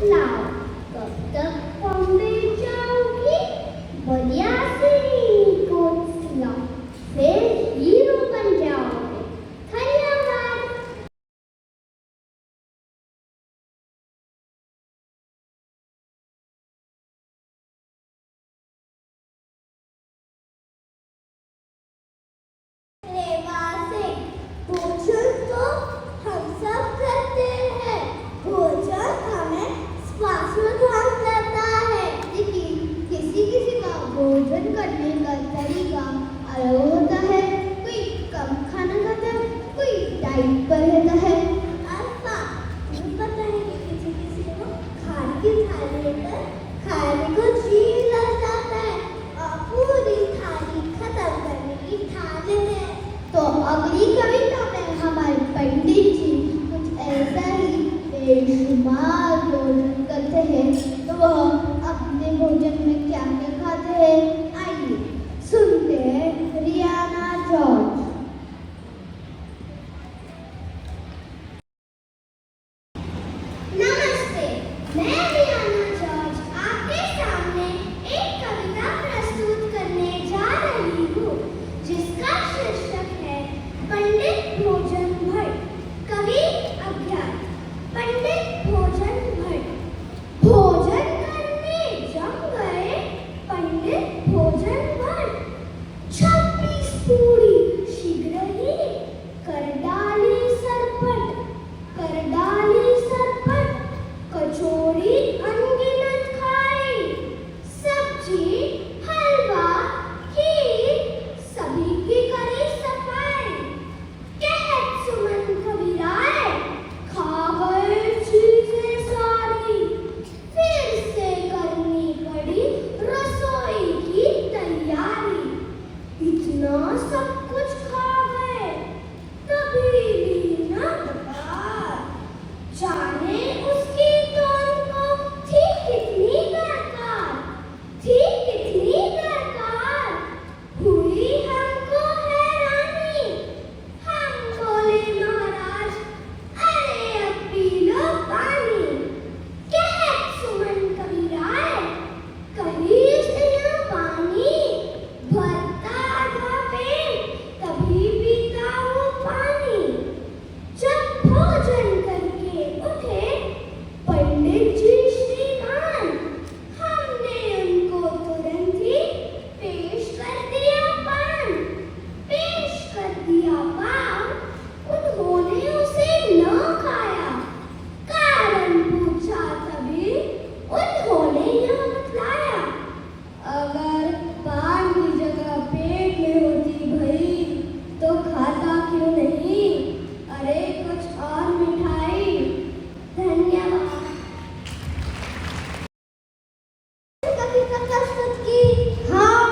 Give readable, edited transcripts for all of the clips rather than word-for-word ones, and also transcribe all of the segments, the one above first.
लाओ। कब तक बॉम्बे जाओगी? बढ़िया से कोट सिलाओ, फिर हीरो बन जाओगे। धन्यवाद। रेवा से भोजन तो हम सब करते हैं। भोजन हमें स्वास्थ्य देता है, लेकिन किसी किसी का भोजन करने का तरीका अलग होता है। कोई कम खाना खाता है, कोई डाइट पर रहता है। अल्फा, तुम्हें पता है कि किसी किसी को खाने की थाली लेकर खाने को जी लग जाता है और पूरी थाली खत्म करने की ठान लेते हैं। तो अगली कविता में हमारे पंडित जी कुछ ऐसा ही बेशुमार भोजन करते हैं। तो वह अपने भोजन में क्या क्या खाते हैं, आइए सुनते हैं रियाना जॉर्ज। नमस्ते, मैं रियाना जॉर्ज आपके सामने एक कविता प्रस्तुत करने जा रही हूँ, जिसका शीर्षक है पंडित भोजन भट्ट। कवि अज्ञात। पंडित भोजन भट्ट। भोजन करने जम गए पंडित भोजन भट्ट। 26 पूरी शीघ्र ही कर डाली सरपट, कर डाली सरपट। कचौड़ी अनगिनत खाई, सब्जी हलवा खीर सभी की करी सफाई। कहत सुमन कबीराए, खा गए चीजें सारी। फिर से करनी पड़ी रसोई की तैयारी। इतना सब कुछ खा गए, तभी भी न दरकार। जाने उसकी तौल को थी कितनी दरकार, थी कितनी दरकार। हुई हमको हैरानी, हम बोले महाराज, अरे अब पी लो पानी। कहत सुमन कबीराए, कही स्नेह पानी। भरता आधा पेट, तभी पीता हूँ पानी। जब भोजन करके उठे पंडित जी श्रीमान, हमने उनको तुरंत ही पेश कर दिया पान। पेश कर दिया पान, उन्होंने उसे न खाया। कारण पूछा तभी उन्होंने यह बतलाया, अगर पान की जगह पेट में होती भई तो खाता क्यों नहीं, अरे कुछ और मिठाई। धन्यवाद। कविता प्रस्तुत की। हाँ,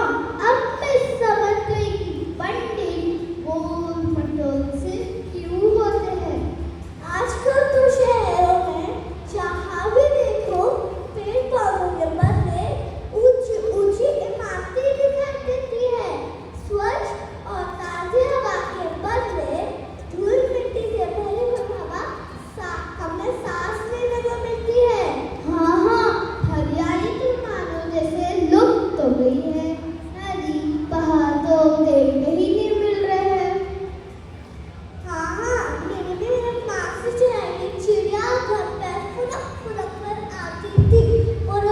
अब मैं समझ गई कि पंडित गोल मटोल से क्यों होते हैं। आजकल तो शहरों में जहाँ भी देखो पेड़ पौधों के बदले ऊंची ऊंची इमारतें दिखाई देती है। स्वच्छ और ताज़ी हवा के बदले धूल मिट्टी से भरी हुई हवा हमें सांस लेने को मिलती है। हाँ हाँ, हरियाली तो मानो जैसे लुप्त हो गई है। नदी पहाड़ तो देखने ही नहीं मिल रहे हैं। हाँ हाँ, मेरे भी माँ से चिड़िया घर पे फुदक फुदक कर आती थी, और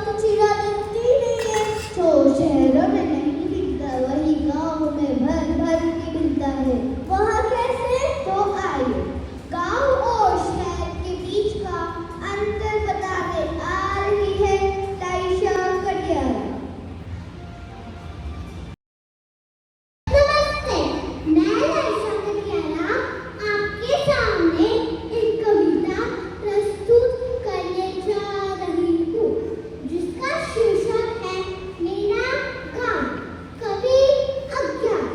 तो चिड़िया दिखती ही नहीं है। जो शहरों में नहीं दिखता वही गाँव में भर भर के मिलता है। वह कैसे? तो आइए गाँव और शहर के बीच का अंतर बताने आ रही है लाइशा कटियारा। नमस्ते, मैं लाइशा कटियारा आपके सामने एक कविता प्रस्तुत करने जा रही हूँ, जिसका शीर्षक है मेरा गाँव। कवि अज्ञात।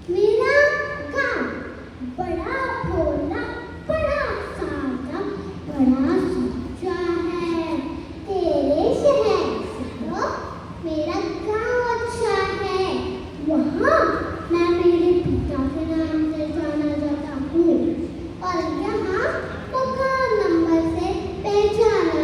मेरा गाँव बड़ा भोला, बड़ा सादा, बड़ा सच्चा है। तेरे शहर से तो मेरा गाँव अच्छा है। वहाँ मैं मेरे पिता के नाम से जाना जाता हूँ, और यहाँ मकान नंबर से पहचाना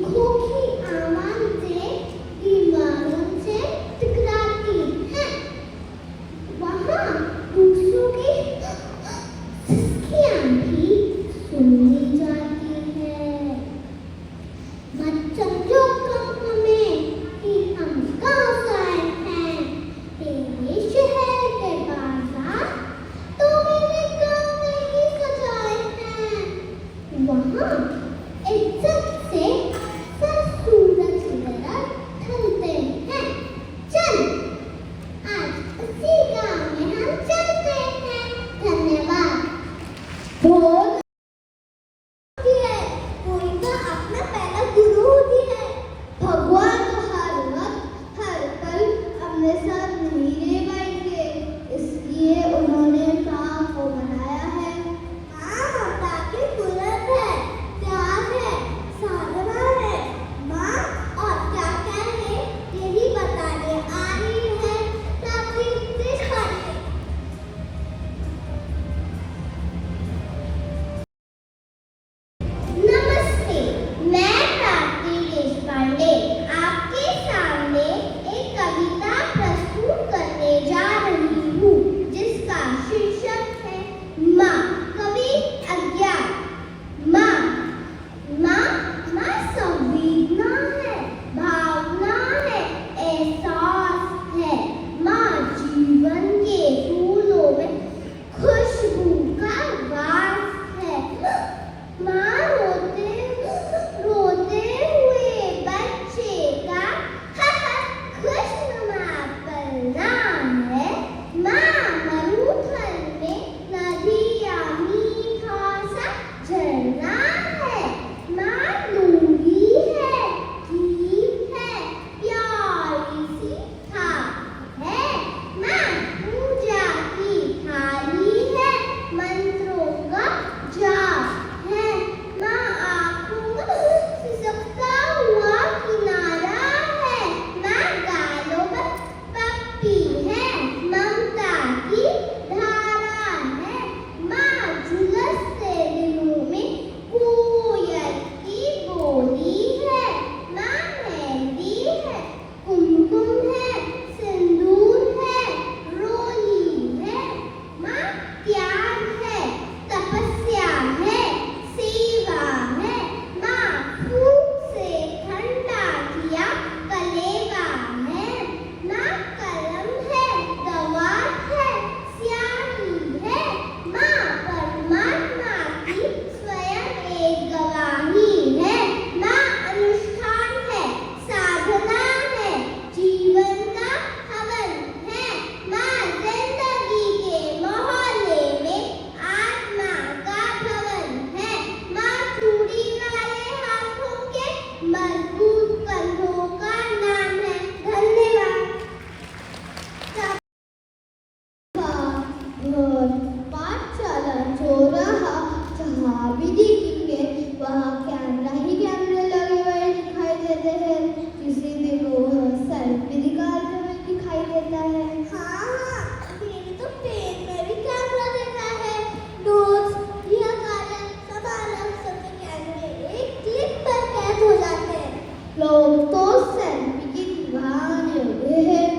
आंखों की आवाज़ें दीवारों से टकराती हैं। वहाँ दूसरों की सिसकियाँ भी सुनी जाती हैं। मत समझो कम हमें कि हम गाँव से आए हैं। तेरे शहर के बाजार तो मेरे गाँव में ही सजाए हैं। वहाँ इज्जत से अक्सर सूरज वगैरह ढलते हैं। चल आज उसी गाँव में हम चलते हैं। धन्यवाद। बहुत है, कोई का अपना पहला गुरु होती है। भगवान तो हर वक्त हर पल अपने साथ नहीं रह पाएंगे, इसलिए उन्होंने माँ को बनाया है। माँ ममता की कुदरत है, त्याग है, साधना है। माँ और क्या कहे यही बताने आ रही है रात्रि देशपांडे। नमस्ते, मैं रात्रि देशपांडे आपके सामने एक कविता प्रस्तुत करने जा रही हूँ, जिसका शीर्षक है माँ। कवि अज्ञान। माँ माँ माँ संवेदना है, भावना है, एहसास है। माँ जीवन के फूलों में खुशबू का वास है। माँ रोते हुए बच्चे का खुशनुमा परिणाम है। माँ मरुथल में नदियाँ मीठा सा झरना है। माँ लूंगी है, गीत है, प्यारी सी थाप है। माँ पूजा की थाली है, मंत्रों का जाप है। माँ आँखों में सिसकता हुआ किनारा है। माँ गालों पर पप्पी है, ममता की धारा है। माँ झुलसते दिलों में कोयल की बोली है। माँ मेहंदी है, कुमकुम है, सिंदूर है, रोली है। माँ त्याग है, तपस्या है, सेवा है। माँ फूक से ठंडा किया कलेवा है। माँ कलम है, दवात है, स्याही है। माँ परमात्मा की स्वयं एक गवाही है। माँ अनुष्ठान है, साधना है, जीवन का हवन है। माँ जिंदगी के मोहल्ले में आत्मा का भवन है। माँ चूड़ी वाले हाथों के मजबूत कंधों का नाम है। धन्यवाद। पाठशाला चौराहा जहाँ भी देखेंगे वहाँ कैमरा ही कैमरे लगे हुए दिखाई देते हैं। किसी दिन वो सेल्फी निकालते हुए दिखाई देता है। हाँ, मैंने तो पेन में भी कैमरा देखा है। नोट्स या कागज संभालना सबके कैमरे एक क्लिक पर कैद हो जाते हैं। लोग तो सेल्फी की दीवाने हो गए हैं।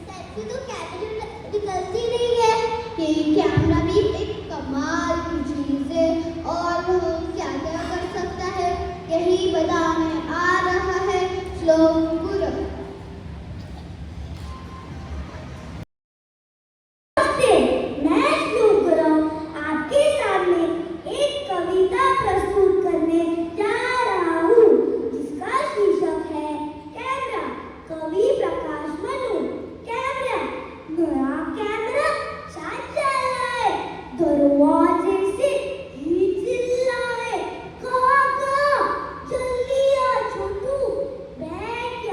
सेल्फी तो कैमरे में निकलती नहीं है। ये कैमरा भी एक कमाल की चीज है और क्या क्या कर सकता है यही बताने आ रहा है श्लोक गुरु। मैं श्लोक गुरु आपके सामने एक कविता प्रस्तुत करने जा रहा हूँ, जिसका शीर्षक है कैमरा। कवि प्रकाश मनु। कैमरा नया कैमरा चाचाए दरवाजे से ही चिल्लाए, कहा जल्दी आ छोटू, बैठ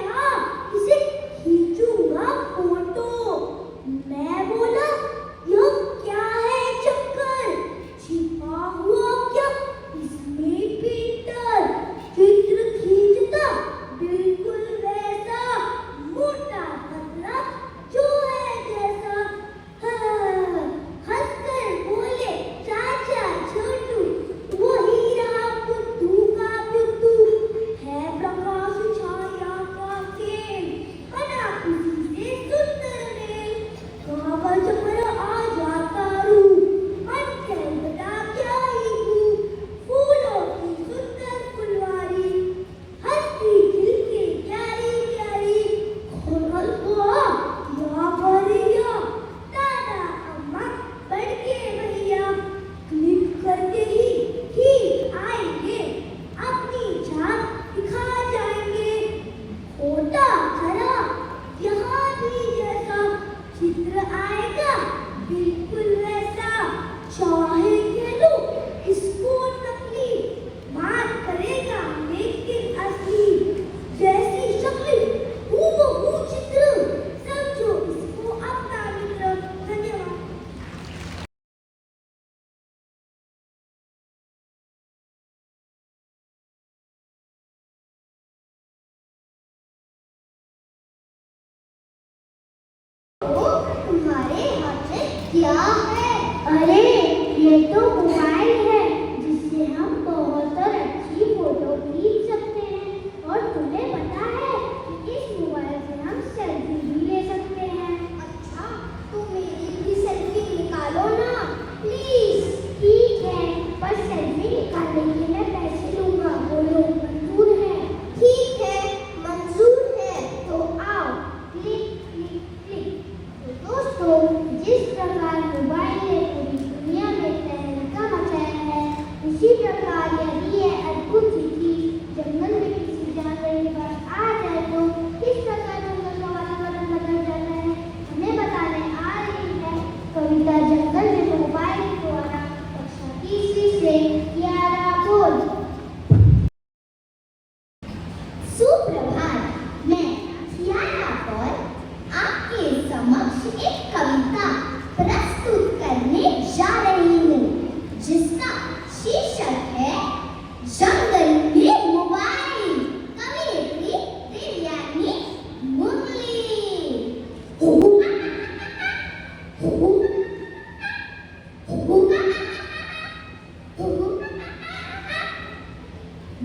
क्या है? अरे ये तो मोबाइल है जिससे हम बहुत और अच्छी फोटो खींच सकते हैं। और तुम्हें पता है कि इस मोबाइल से हम सेल्फी भी ले सकते हैं। अच्छा, तो मेरी भी सेल्फी निकालो ना प्लीज। ठीक है, पर सेल्फी निकालने के लिए पैसे लूंगा। बोलो मंजूर है? ठीक है, मंजूर है। तो आओ, क्लिक क्लिक क्लिक। तो दोस्तों, जिस प्रकार मोबाइल ने पूरी दुनिया में तहलका मचाया है, उसी प्रकार यदि यह अद्भुत चिट्ठी जंगल में किसी जानवर के पास आ जाए तो किस प्रकार जंगल का वातावरण बदल जाता है, हमें बताने आ रही है कविता जंगल में मोबाइल द्वारा। कक्षा तीसरी से कियारा बोल। सुप्रभात, मैं कियारा बोल आपके समक्ष एक कविता प्रस्तुत करने जा रही हूँ, जिसका शीर्षक है जंगल में मोबाइल। कवियत्री देवयानी मुरली।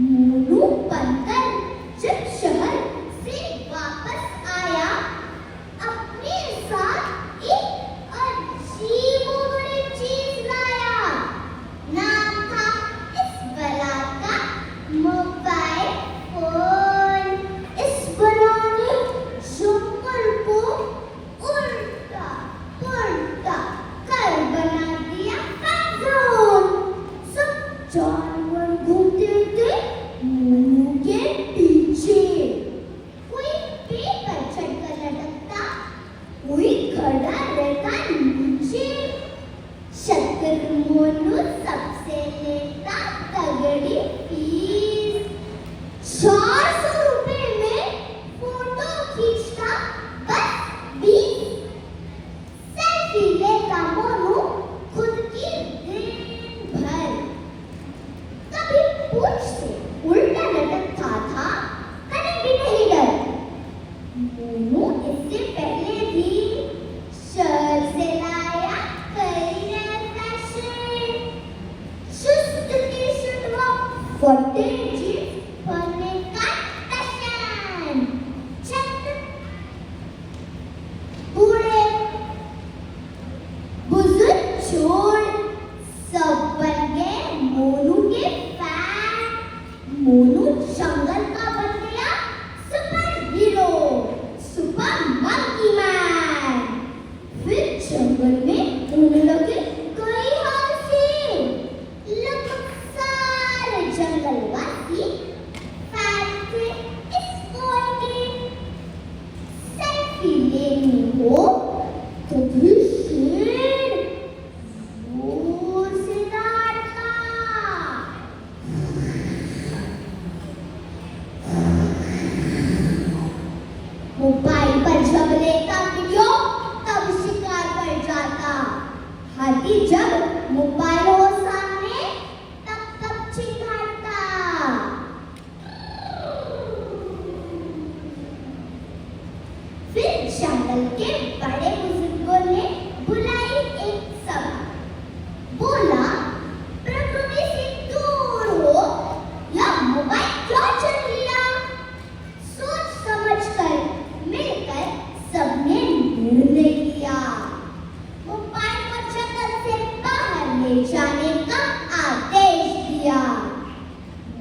मोनू बंदर जब शहर से वापस आया, अपने साथ एक अजीबोगरीब चीज लाया। नाम था इस बला का मोबाइल फोन। इस बला ने जंगल को उल्टा पुल्टा कर बना दिया जोन। सब जानवर घूमते थे मोनू के पीछे। कोई पेड़ पर चढ़कर लटकता, कोई खड़ा रहता नीचे। शत्रु मोनू सबसे लेता तगड़ी फीस। 400 रुपए में फोटो खींचता बस 20। सेल्फी लेता मोनू खुद की दिन भर। कभी पूंछ से उल्टा लटकता था, कभी भी नहीं डर। मोनू इससे पहले भी शहर से लाया कई नए फैशन। चुस्त टी-शर्ट व फटे जींस पहनने का फैशन। छत्र, बूढ़े बुजुर्ग छोड़ सब बन गए मोनू के फैन। मोनू जंगल का बन गया super hero, super monkey man. फिर जंगल में होने लगे कई हादसे। लगभग सारे जंगलवासी फैन थे इस फोन के। सेल्फी लेनी हो तो भी शेर जोर से डांटता। मोबाइल पर जब लेता वीडियो तब शिकार पर जाता। हाथी जब मोबाइल हो सामने तब चिल्लाता। फिर जंगल के बड़े बुजुर्गों ने बुलाई एक सभा। बोला, प्रकृति से दूर हो या मोबाइल क्यों चुन लिया? सोच समझ कर मिलकर सबने निर्णय लिया। मोबाइल को जंगल से बाहर ले जाने का आदेश दिया।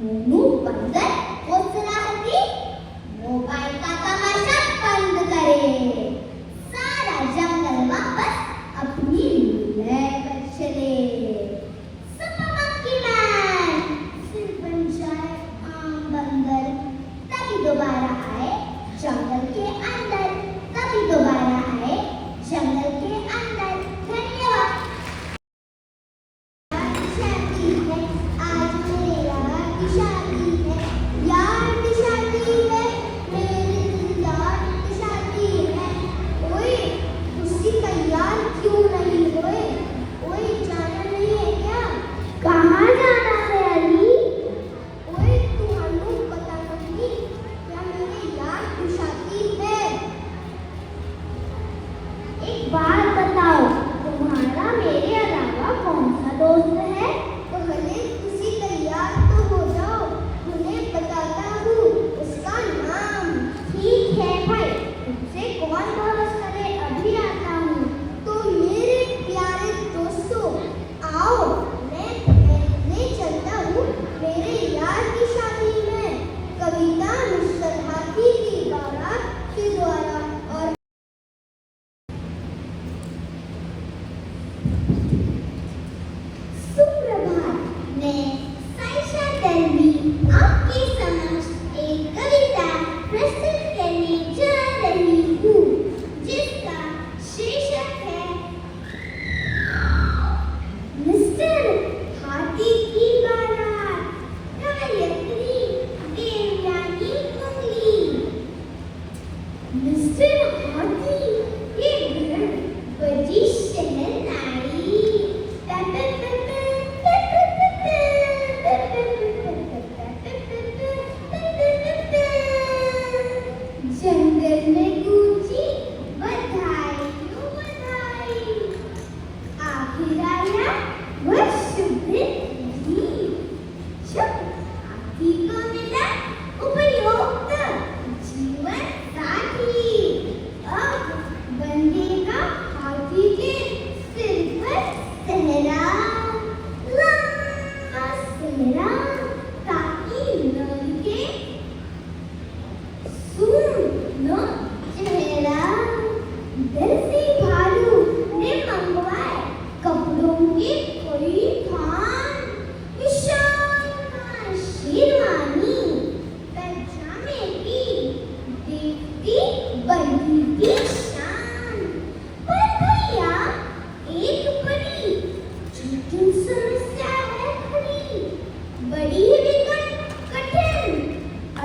मोनू बंदर को सलाह दी, मोबाइल का तमाशा बंद करे। सारा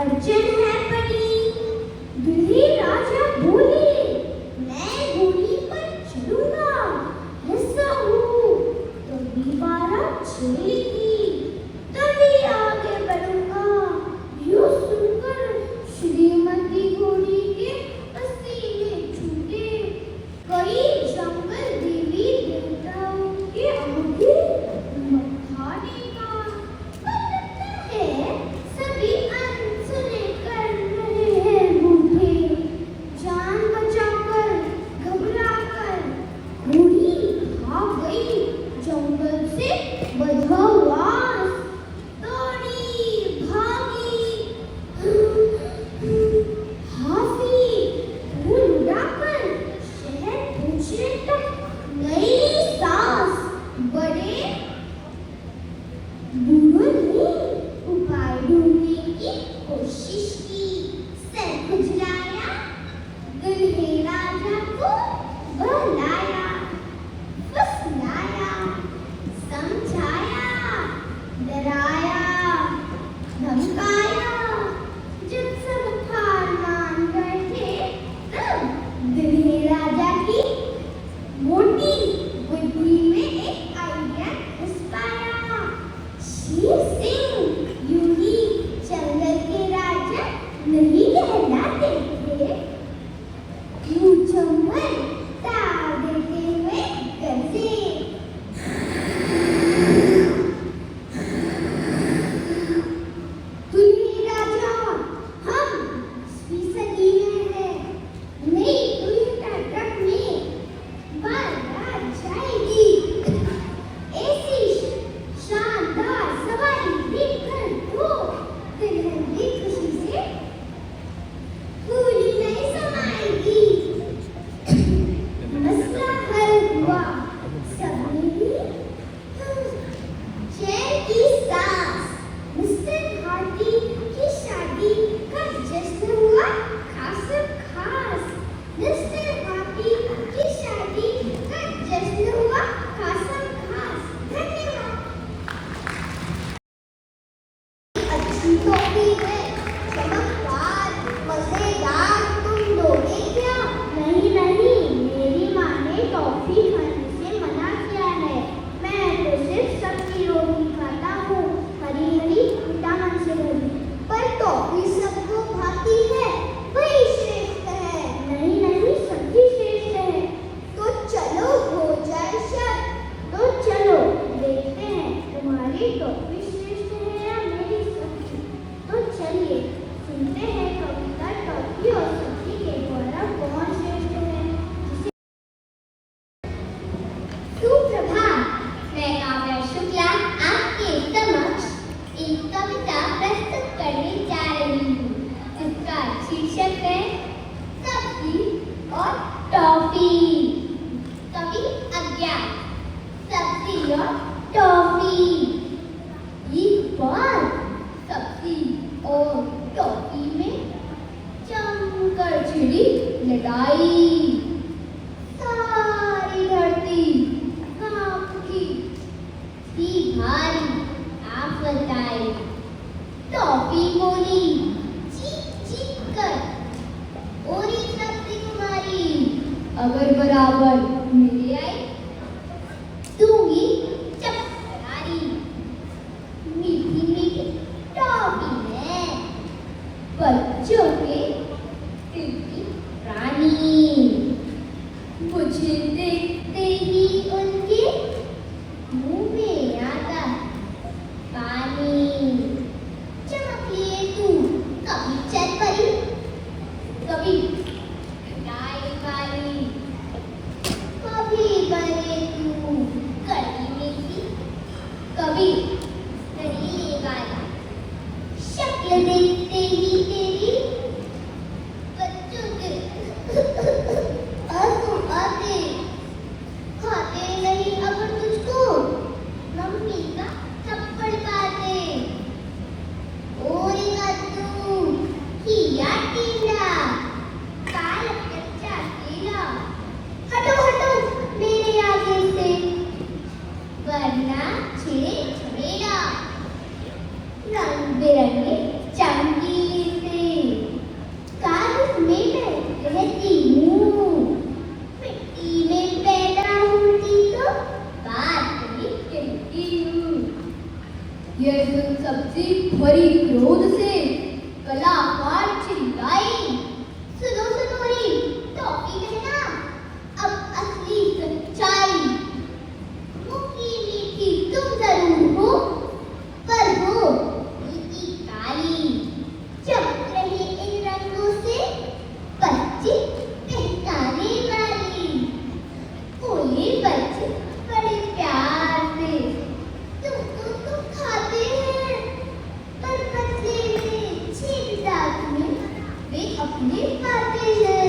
अड़चन है पड़ी। दूल्हे राजा बोले, मैं घोड़ी पर चढ़ूंगा, ऐसा हूँ तभी बारात चलेगी, तभी आगे बढ़ूंगा। यूं सुनकर श्रीमती घोड़ी के पसीने छूटे। कई जंगल देवी देवताओं के आगे मत्था टेका। पर लगता है सभी अनसुने कर रहे हैं रूठे। जान बचाकर घबराकर घोड़ी भाग गई जंगल से बदहवास। दौड़ी भागी हाथी फूल उड़ाकर शहर पहुंचने तक नई सांस। बड़े बूढ़ों ने उपाय ढूंढने की कोशिश की। सर खुजलाया, दूल्हे राजा को बहलाया, फुसलाया, समझाया, डराया, धमकाया। जब सब हार मान बैठे तब दूल्हे राजा की मोटी बुद्धि में एक आइडिया घुस पाया। शेर सिंह यूं ही जंगल के राजा नहीं कहलाते थे। यूं जंगल ताड़ देते हुए गरजे, दूल्हे राजा, हम 20वीं सदी में हैं। नई टोयोटा ट्रक में बारात जाएगी। ऐसी शानदार सवारी देखकर तो दुल्हन भी खुशी से फूल नहीं समाएगी। मसला हल हुआ। सबने ली चैन की सांस। मिस्टर हाथी की शादी का जश्न हुआ खासम खास। मिस्टर हाथी की शादी का जश्न हुआ खासम खास। धन्यवाद। अच्छी टॉफी है, चमकदार, मजेदार, तुम दोगे क्या? नहीं नहीं, मेरी माँ ने टॉफी खाने से मना किया है। मैं तो सिर्फ सब्जी रोटी खाता हूँ, हरी हरी विटामिन से भरी। पर टॉफी सबको भाती है, वही श्रेष्ठ है। नहीं नहीं, सब्जी श्रेष्ठ है। तो चलो हो जाए शर्त। तो चलो देखते हैं तुम्हारी टॉफी श्रेष्ठ है या मेरी सब्जी। तो चलिए सुनते हैं कविता टॉफी और सब्जी के द्वारा कौन श्रेष्ठ है। सुप्रभात, मैं काव्या शुक्ला आपके समक्ष एक कविता प्रस्तुत करने जा रही हूँ, जिसका शीर्षक है सब्जी और टॉफी। कवि अज्ञात। सब्जी और टॉफी। एक बार सब्जी और टॉफी में जमकर छिड़ी लड़ाई। सारी धरती कांप उठी, थी भारी आफत आई। टॉफी बोली चीख चीख कर, ओरी सब्जी तुम्हारी अगर बराबर मेरे आई, दूंगी चपरारी। मीठी मीठी टॉफी में बच्चों के दिल की रानी। मुझे देखते ही उनके मुंह में आता पानी। चमक लिए तू कभी चल परी, कभी खटाई वाली, कभी बने तू कड़ी मीठी, कभी दहीले वाली। शक्ल देखते ही तेरी नहीं पाते हैं।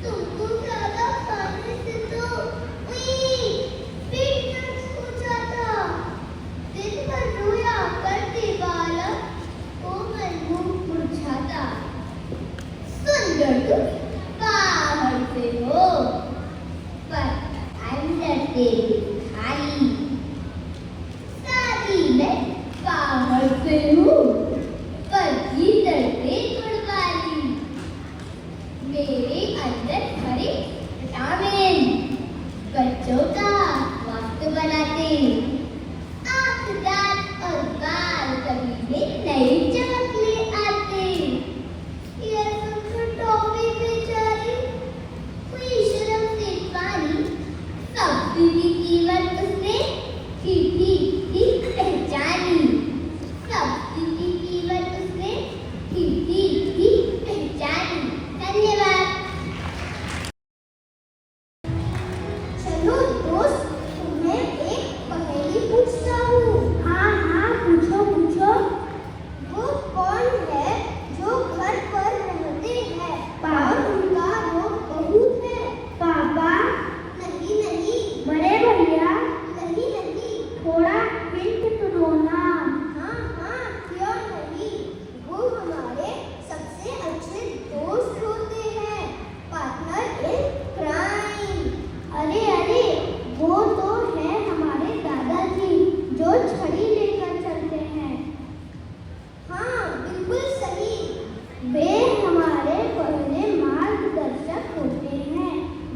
तुमको ज्यादा खाने से तो पेट दर्द हो जाता। दिन भर रोया करते बालक कोमल मुंह मुरझाता। सुंदर तुम बाहर से हो पर अंदर से खाली। शादी में बाहर से हूँ पर भीतर से गुड़वाली। मेरे अंदर भरे विटामिन बच्चों का वक्त बनाते। आँख दांत और बाल कभी में नई चमक ले आते। ये सुनकर टॉमी बेचारी हुई शर्म से पानी। सब्जी की कीमत उसने ठीक पहचानी। सब्जी की कीमत उसने ठीक पहचानी। धन्यवाद। चलो दोस्त, तुम्हें एक पहेली पूछता हूँ। हाँ हाँ, पूछो पूछो। वो कौन है जो घर पर रहते हैं और उनका रोग बहुत है? पापा? नहीं नहीं। बड़े भैया? नहीं नहीं। थोड़ा हिंट तो दो ना। हाँ हाँ, क्यों नहीं। वो हमारे सबसे अच्छे दोस्त होते हैं, पार्टनर इन क्राइम। अरे अरे, वो तो है हमारे दादाजी जो छड़ी लेकर चलते हैं। हाँ बिल्कुल सही। वे हमारे पहले मार्गदर्शक होते हैं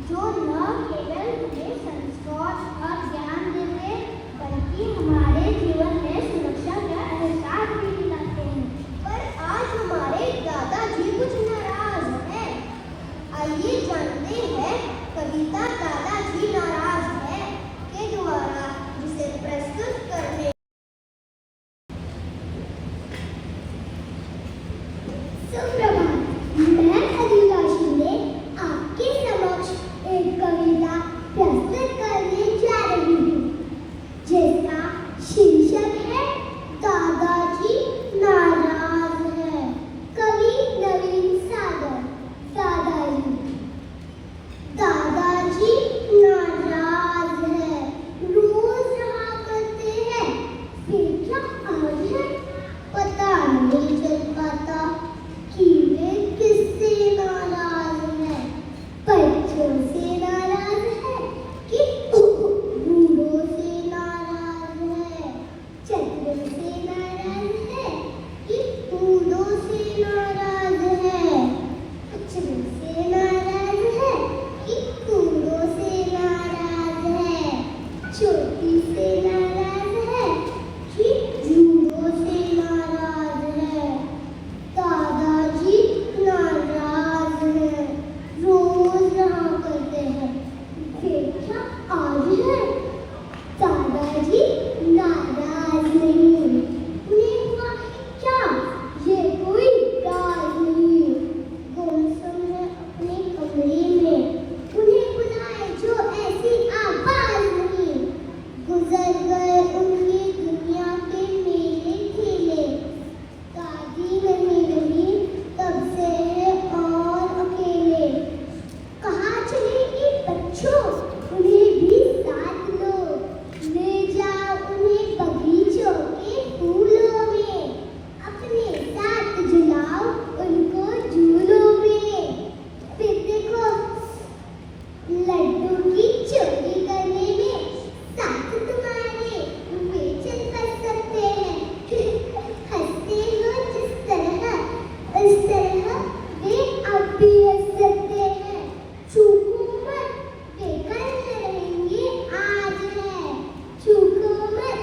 जो न केवल हमें संस्कार और ज्ञान देते बल्कि हमारे जीवन में सुरक्षा का एहसास भी दिलाते हैं। पर आज हमारे दादाजी कुछ नाराज हैं। आइए जानते हैं कविता दादाजी नाराज है के द्वारा, जिसे प्रस्तुत करने सुप्रभात। मैं आदिवासी ने आपके समक्ष एक कविता प्रस्तुत करने जा रही हूँ जिसका शीर्षक है दादाजी नाराज है। कवि नवीन सागर। दादाजी दादाजी नाराज है, रोज रहा करते हैं। फिर क्या आज है पता नहीं चल पाता कि वे किससे नाराज है। बच्चों से नाराज है कि बूढ़ों से नाराज है। चतुरों से नाराज है कि बूढ़ों से नाराज है। अचरों से नाराज है कि बूढ़ों से नाराज है। छोटी से नाराज है कि बूढ़ों से नाराज है। दादाजी नाराज है, रोज रहा करते हैं। फिर क्या आज है दादाजी नाराज नहीं। उन्हें हुआ क्या ये कोई राज नहीं। गुमसुम है अपने कमरे में, उन्हें बुलाए जो ऐसी आवाज नहीं। गुजर गए उनकी दुनिया के मेले ठेले। दादी नहीं रही तब से है और अकेले। कहाँ चले ये बच्चों, उन्हें भी साथ लो। ले जाओ उन्हें बगीचों के फूलों में। अपने साथ झुलाओ उनको झूलों में। फिर देखो लड्डू की चोरी करने में साथ तुम्हारे वे चल बस सकते हैं। हंसते हो जिस तरह उस तरह वे अब भी हंस सकते हैं। चूको मत, वे कल रहेंगे आज है। चूको मत,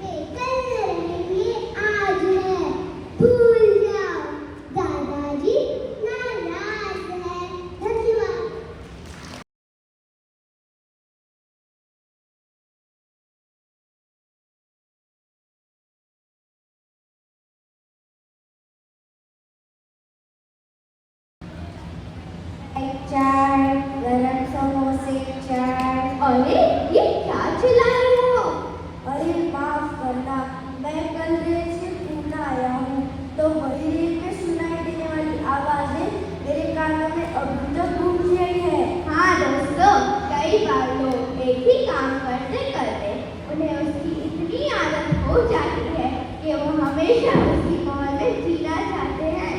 वे कल रहेंगे आज है। भूल जाओ दादाजी नाराज है। धन्यवाद। चाय, गरम समोसे, चाय। अरे ये क्या चिल्ला रहे हो? अरे माफ करना, मैं कल रेल से पूना आया हूँ तो वही रेल में सुनाई देने वाली आवाजें मेरे कई बार लोग एक ही काम करते करते उन्हें उसकी इतनी आदत हो जाती है कि वो हमेशा उसी माहौल में जीना चाहते हैं।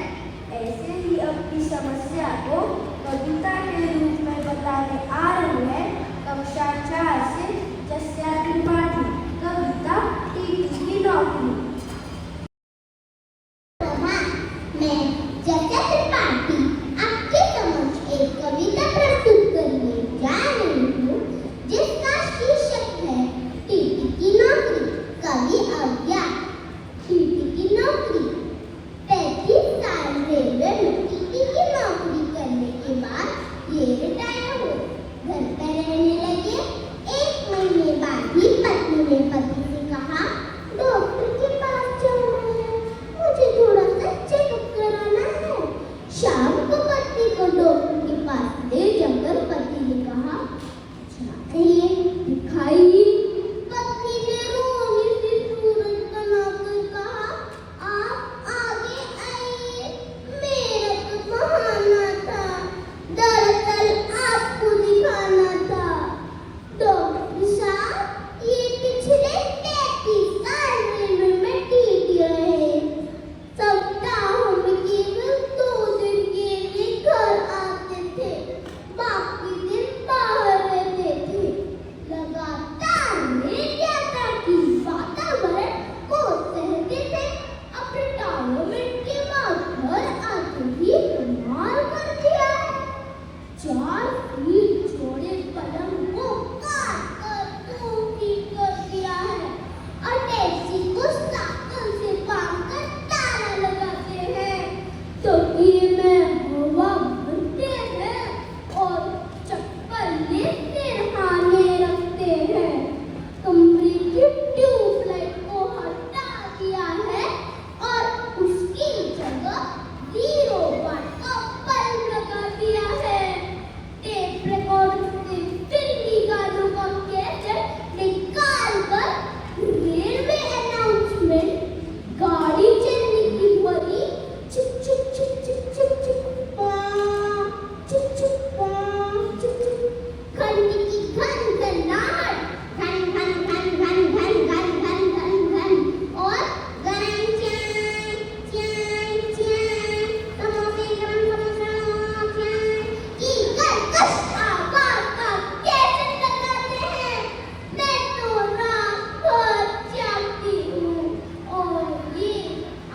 ऐसे ही अपनी समस्या को कविता के रूप में बताने आ रही है कक्षा 4 से जस्या त्रिपाठी। कविता टीटी की नौकरी। मैं जस्या त्रिपाठी आपके समक्ष एक कविता प्रस्तुत करने जा रही हूँ जिसका शीर्षक है टीटी की नौकरी। कवि अज्ञा। टीटी की नौकरी। 35 साल रेलवे में टीटी की नौकरी करने के बाद ये रिटायर हुए। घर पर रहने लगे। 1 महीने बाद ही पत्नी ने पति से कहा, डॉक्टर के पास जाना है, मुझे थोड़ा सा चेकअप कराना है। शाम को पत्नी को डॉक्टर के पास ले जाकर पति ने कहा, जाइए दिखाइए। पत्नी ने रोनी सी सूरत बनाकर कहा, आप आगे आइए, मेरा तो बहाना था, दरअसल आपको दिखाना था। डॉक्टर साहब, ये पिछले 33 साल रेलवे में टीटी रहे। सप्ताह में केवल 2 दिन के लिए घर आते थे, बाकी दिन बाहर रहते थे। लगातार निर्याता की वातावरण को सहते थे। अब रिटायरमेंट के बाद घर आते ही कमाल कर दिया है। 4 फीट चौड़े पलंग को काट कर 2 फीट कर दिया है और टैक्सी को साइकिल से बांधकर ताला लगाते हैं। तकिए में हवा भरते हैं और चप्पल ले सिरहाने रखते हैं। कमरे की ट्यूबलाइट को हटा दिया है और उसकी जगह 0 वाट का बल्ब लगा दिया है। टेप रिकॉर्डर से फिल्मी गानों का कैसेट निकाल कर रेलवे अनाउंसमेंट, गाड़ी चलने की बड़ी चिक चिक चिक चिक चिक चिक पाँ, चिक चिक पाँ, चिक चिक, घंटी की घन घनाहट, घन घन घन घन घन घन घन घन घन और गरम चाय चाय चाय, समोसे गरम समोसा चाय की कर्कश आवाज का कैसेट लगाते हैं। मैं तो रात भर जागती हूँ और ये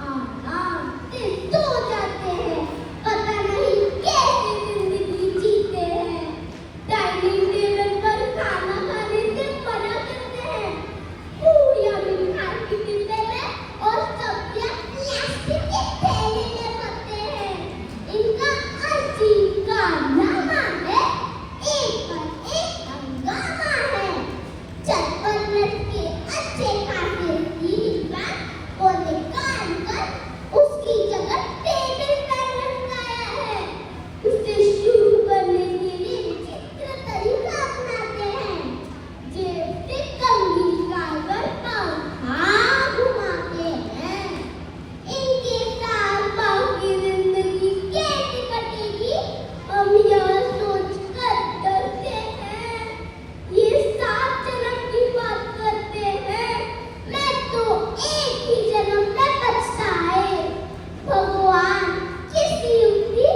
आराम से सो जाते हैं। पता नहीं कैसे जिंदगी जीते हैं। डाइनिंग टेबल पर खाना खाने से मना करते हैं। पूरियां भी खाने के डिब्बे में और सब्जियां प्लास्टिक के थैले में भरते हैं। इनका अजीब कारनामा है, एक पर एक हंगामा है। छत पर लटके अच्छे खासे सीलिंग फैन को निकाल कर उसकी जगह टेबल फैन लगाया है। उसे शुरू करने के लिए विचित्र तरीका अपनाते हैं। जेब से कंघी निकालकर पंखा घुमाते हैं। इनके साथ बाकी जिंदगी कैसे कटेगी, हम यह सोचकर डरते हैं। ये 7 जन्म की बात करते हैं, मैं तो एक ही जन्म में पछताए। भगवान किसी युक्ति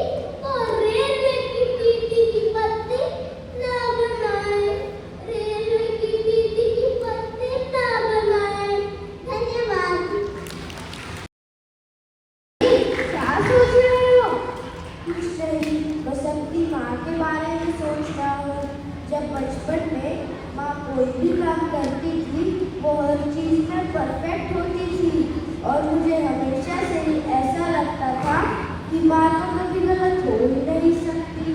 और रेलवे की टीटी की पत्नी न बनाए, रेलवे की टीटी की पत्नी न बनाए। धन्यवाद। क्या सोच रहे हो? कुछ नहीं, बस अपनी माँ के बारे में सोच रहा हूँ। जब बचपन में माँ कोई भी काम करती थी वो हर चीज़ में परफेक्ट होती थी और मुझे हमेशा से ही ऐसा लगता था कि माँ तो कभी गलत हो ही नहीं सकती।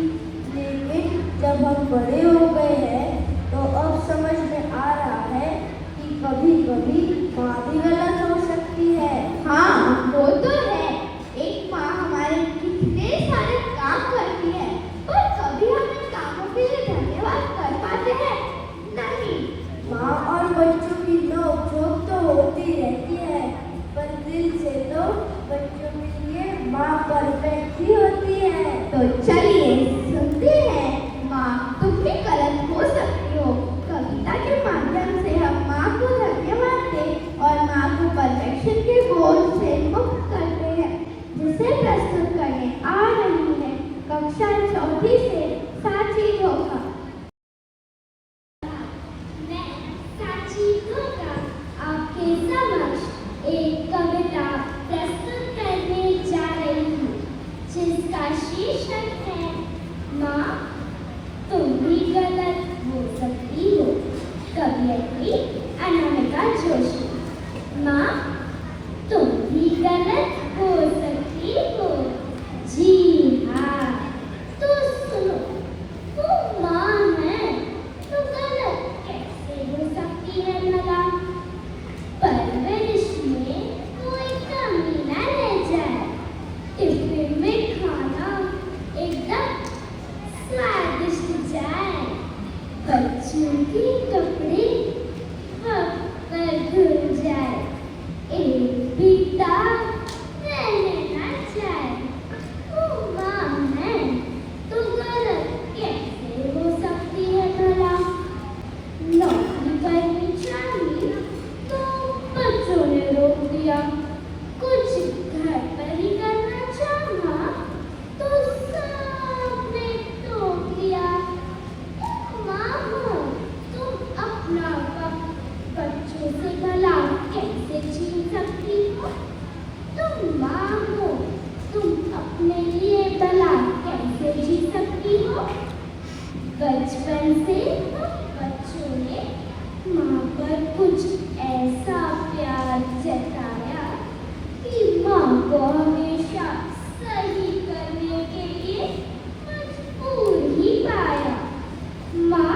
लेकिन जब हम बड़े हो गए हैं तो अब समझ में आ रहा है कि कभी कभी माँ भी गलत हो सकती है। हाँ, वो तो है। एक माँ हमारे कितने सारे काम करती है, पर कभी हम इन कामों के लिए धन्यवाद कर पाते हैं? नहीं। माँ और बच्चों की नोक-झोंक तो होती रहती है, पर दिल से तो बच्चों के लिए माँ परफेक्ट ही होती है। तो चलिए सुनते हैं माँ तुम भी प्रस्तुत करने आ रही है कक्षा चौथी से साची धोखा। मैं साची धोखा आपके समक्ष एक कविता प्रस्तुत करने जा रही हूँ, जिसका शीर्षक है माँ तुम भी गलत हो सकती हो। कवयित्री अनामिका जोशी। माँ तुम भी गलत हो सकती हो। जी हाँ, तो सुनो, वो माँ है तो गलत कैसे हो सकती है भला? परवरिश में कोई कमी न रह जाए, टिफिन में खाना एकदम स्वादिष्ट जाए, बच्चों के कपड़े वक्त पर धुल जाए, एक भी दाग रहने न जाए। वो माँ है तो गलत कैसे हो सकती है भला? नौकरी करनी चाहिए तो बच्चों ने रोक दिया, कुछ घर पर ही करना चाहा तो सबने टोक दिया। माँ हो तुम अपना वक्त बच्चों से भला कैसे छीन सकती हो? तुम माँ हो, तुम अपने लिए भला कैसे जी सकती हो? बचपन से बच्चों ने माँ पर कुछ ऐसा प्यार जताया कि माँ को हमेशा सही करने के लिए मजबूर ही पाया। माँ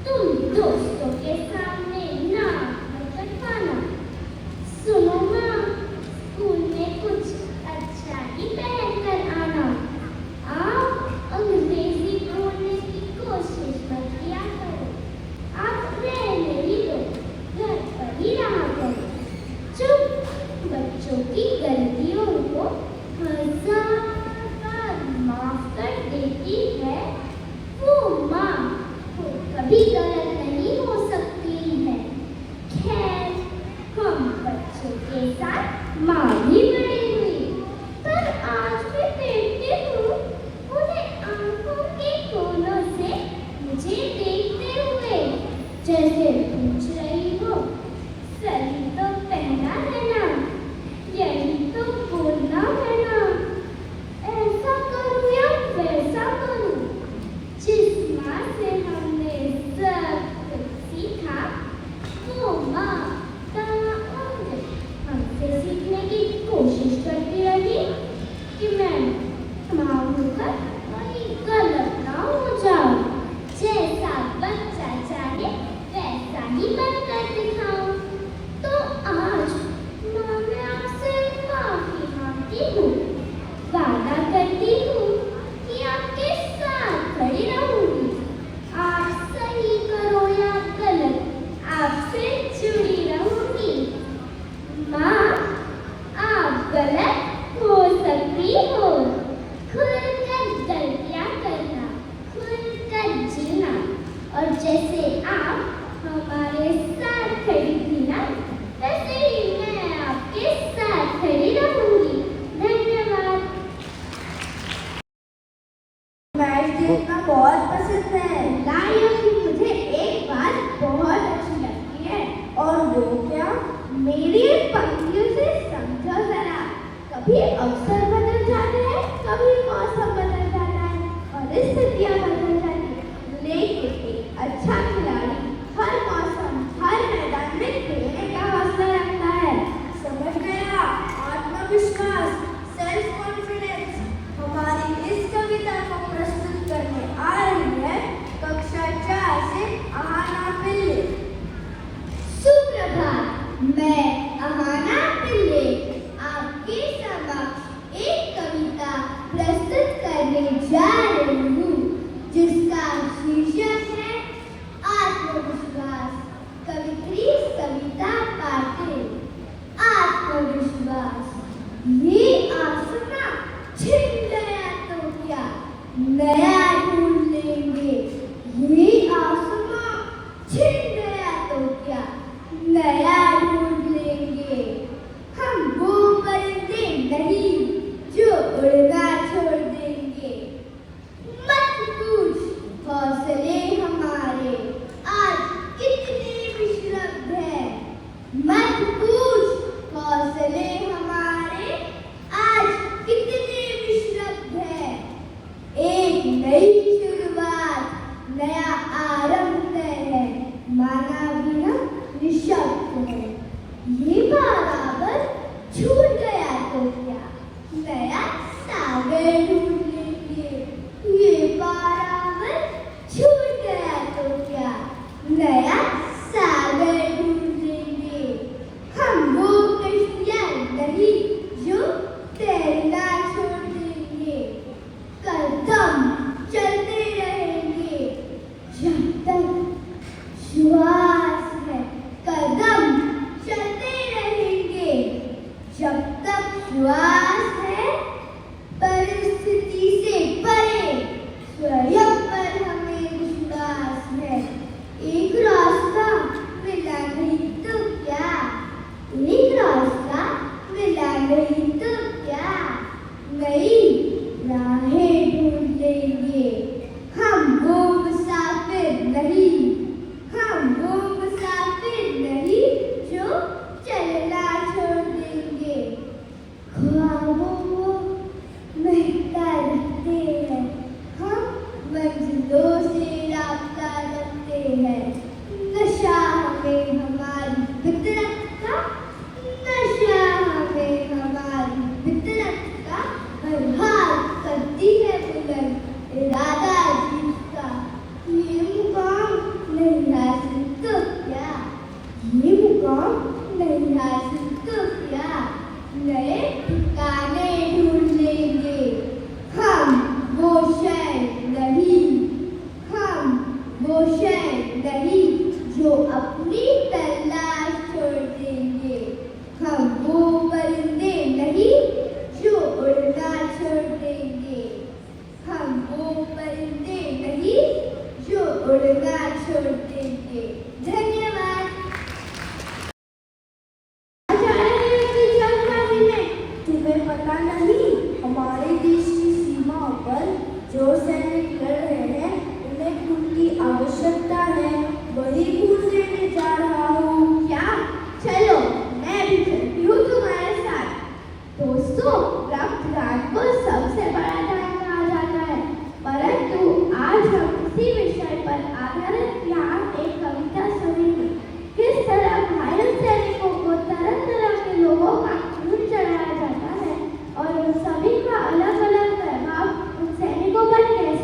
तुम दोस्तों के सामने नाक मत कटवाना। सुनो माँ, स्कूल में कुछ अच्छा ही पहन कर आना। आप अंग्रेजी बोलने की कोशिश मत किया करो, आप रहने ही दो, घर पर ही रहा करो। चुप, बच्चों की गलतियों को हजार बार माफ कर देती है वो माँ को कभी गलत नहीं हो सकती है। खैर हम बच्चों के साथ माँ ही बड़ी हुई, पर आज भी देखती हूँ उन्हें आंखों के कोनों से मुझे देखते हुए, जैसे पूछ रही हो सही तो पहना है ना, यही तो बोलना है ना, ऐसा करूँ या वैसा करूँ। जिस माँ से हमने सब कुछ सीखा वो माँ तमाम हमसे सीखने की कोशिश करती रही कि मैं माँ होकर कहीं गलत ना हो जाऊँ, जैसा बच्चा चाहे वैसा ही बनकर दिखाऊं। तो आज माँ मैं आपसे माफी मांगती हूँ, वादा करती हूँ कि आपके साथ खड़ी रहूंगी। आप सही करो या गलत, आपसे जुड़ी रहूंगी। माँ आप गलत हो सकती हो, खुलकर गलतियाँ करना, खुलकर जीना, और जैसे आप हमारे साथ खड़ी थी ना, वैसे ही मैं आपके साथ खड़ी रहूंगी। धन्यवाद। मैच देखना बहुत पसंद है। लाइयों की मुझे एक बात बहुत अच्छी लगती है। और वो क्या? मेरी पंक्तियों से समझो जरा। कभी अवसर बदल जाते हैं, कभी मौसम बदल जाता है, परिस्थितियाँ बदल जाती हैं, लेकिन एक अच्छा खिलाड़ी हर मौसम हर मैदान में खेलने का हौसला रखता है। समझ गया, आत्मविश्वास, सेल्फ कॉन्फिडेंस। हमारी इस कविता को प्रस्तुत करने आ रही है कक्षा 4 से आहाना पिल्ले। सुप्रभात, मैं आहाना पिल्ले आपके समक्ष एक कविता प्रस्तुत करने जा रही हूँ, जिसका शीर्षक है आत्मविश्वास। कवित्री सविता पाटिल। आत्मविश्वास। ये आसमां छिन गया तो क्या, नया ढूंढ लेंगे। ये आसमां छिन गया तो क्या, नया ढूंढ लेंगे। हम वो परिंदे नहीं जो राहें ढूंढ लेंगे। हम वो मुसाफिर नहीं, हम वो मुसाफिर नहीं जो चलना छोड़ देंगे। ख्वाबों को महकता रखते हैं, हम मंजिलों से राब्ता रखते हैं। नशा हमें हमारी फितरत का, नशा हमें हमारी फितरत का हर हाल करती है बुलंद इरादा जिसका। ये मुकाम नहीं हासिल तो क्या, ये मुकाम नहीं हासिल तो क्या, नए ठिकाने ढूंढ लेंगे। हम वो शय नहीं, हम वो शय नहीं जो अपनी तलाश छोड़ देंगे। हम वो परिंदे नहीं जो उड़ना छोड़ देंगे। हम वो परिंदे नहीं जो उड़ना छोड़ देंगे। धन्यवाद। तुम्हें पता नहीं, हमारे देश की सीमाओं पर जो सैनिक लड़ रहे हैं उन्हें खून की आवश्यकता है, वही खून देने जा रहा हूँ। क्या? चलो मैं भी चलती हूँ तुम्हारे साथ। दोस्तों, रक्तदान को सबसे बड़ा दान कहा जाता है, परंतु आज हम इसी विषय पर आधारित यहाँ एक कविता सुनेंगे। किस तरह घायल सैनिकों को तरह तरह के लोगों का खून चढ़ाया जाता है और उन सभी का अलग अलग प्रभाव उन सैनिकों पर कैसे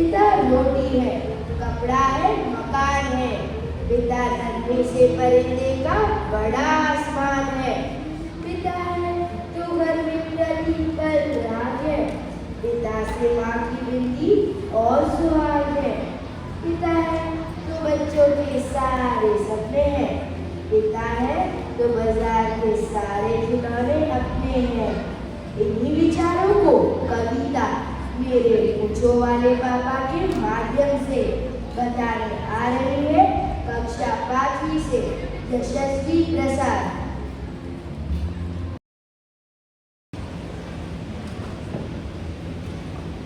पिता रोटी है, कपड़ा है, मकान है। पिता नन्हे से परिंदे का बड़ा आसमान है। पिता है तो घर में प्रतिपल राग है। पिता से माँ की बिनती और सुहाग है। पिता है तो बच्चों के सारे सपने हैं। पिता है तो बाजार के सारे खिलौने अपने हैं। इन्हीं विचारों को कविता मेरे पूछो वाले पापा के माध्यम से बताने आ रही है कक्षा 5वीं से यशस्वी प्रसाद।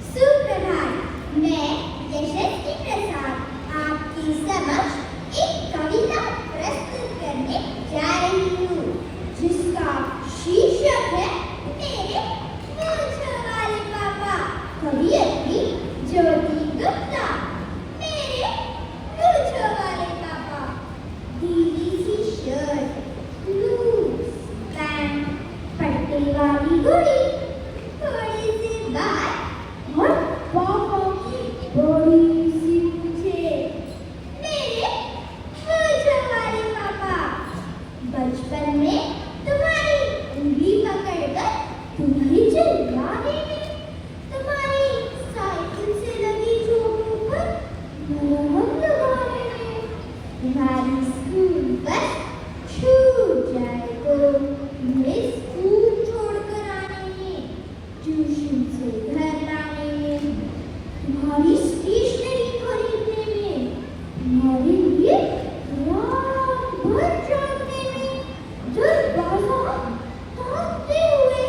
सुप्रभात, मैं यशस्वी प्रसाद आपके समक्ष एक कविता प्रस्तुत करने जा रही हूँ, जिसका शीर्षक है मेरे पूछो वाले पापा। कवियत्री ज्योति गुप्ता। मेरे पूछो वाले पापा। ढीली सी शर्ट, लूज पैंट, पट्टे वाली घड़ी, थोड़े से बाल और पापा की बड़ी सी मूंछें। मेरे पूछो वाले पापा। बचपन में तुम्हारी उंगली पकड़कर तुम्हें चलाने में, तुम्हारी साइकिल से लगी चोटों पर मरहम लगाने में, तुम्हारी स्कूल बस छूट जाए तो तुम्हें स्कूल छोड़कर आने में, ट्यूशन से घर लाने में, तुम्हारी स्टेशनरी खरीदने में, तुम्हारे लिए रात भर जागने में, दरवाजा ताकते हुए